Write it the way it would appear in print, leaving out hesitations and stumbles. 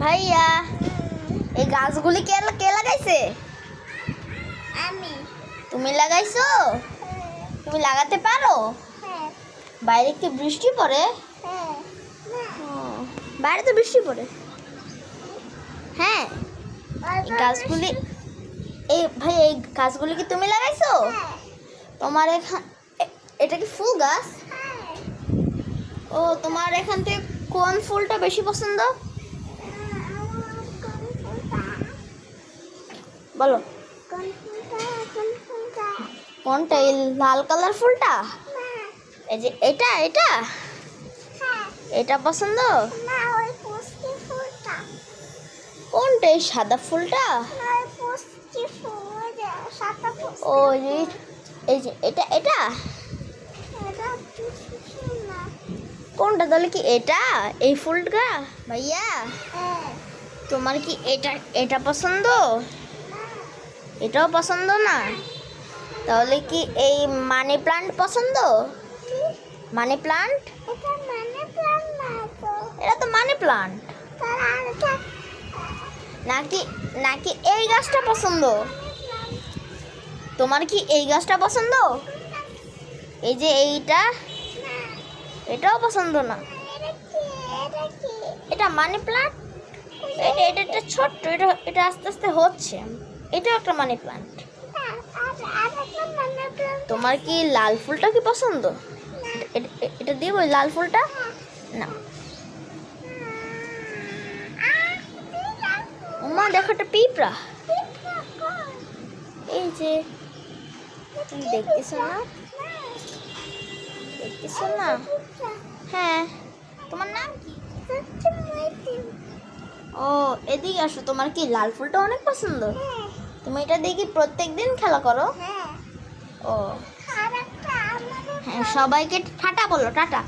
ভাইয়া, এই গাছগুলি কে কে লাগাইছে? আমি। তুমি লাগাইছো? তুমি লাগাতে পারো? হ্যাঁ। বাইরে কি বৃষ্টি পড়ে? হ্যাঁ। ও, বাইরে তো বৃষ্টি পড়ে। হ্যাঁ, এই গাছগুলি, এই ভাই এই গাছগুলি কি তুমি লাগাইছো? তোমার এখান এটা কি ফুল গাছ? ও, তোমার এখান থেকে কোন ফুলটা বেশি পছন্দ? বলো কোনটা? এই লাল কালার ফুলটা? এই যে এটা এটা এটা পছন্দ? কোনটা? এই সাদা ফুলটা? ও, এই যে এটা এটা কোনটা তাহলে? কি এটা এই ফুলটা? ভাইয়া, তোমার কি এটা এটা পছন্দ? এটাও পছন্দ না? তাহলে কি এই মানি প্লান্ট পছন্দ? Money plant? এটা তো মানি প্লান্ট। নাকি নাকি এই গাছটা পছন্দ? তোমার কি এই গাছটা পছন্দ? এই যে এইটা, এটাও পছন্দ না? এটা মানি প্লান্ট? এটা এটা এটা ছোট্ট, এটা এটা আস্তে আস্তে হচ্ছে। এটাও একটা মানি প্লান্ট। তোমার কি লাল ফুলটা কি পছন্দ? এটা দিব ওই লাল ফুলটা? না। ওমা, দেখো একটা পিঁপড়া। এই যে, তুমি দেখতেছো না? দেখতেছো না? হ্যাঁ। তোমার নাম কি? ও, এদিকে আসো। তোমার কি লাল ফুলটা অনেক পছন্দ? তুমি এটা দেখি প্রত্যেকদিন খেলা করো? ও হ্যাঁ, সবাইকে টাটা বলো, টাটা।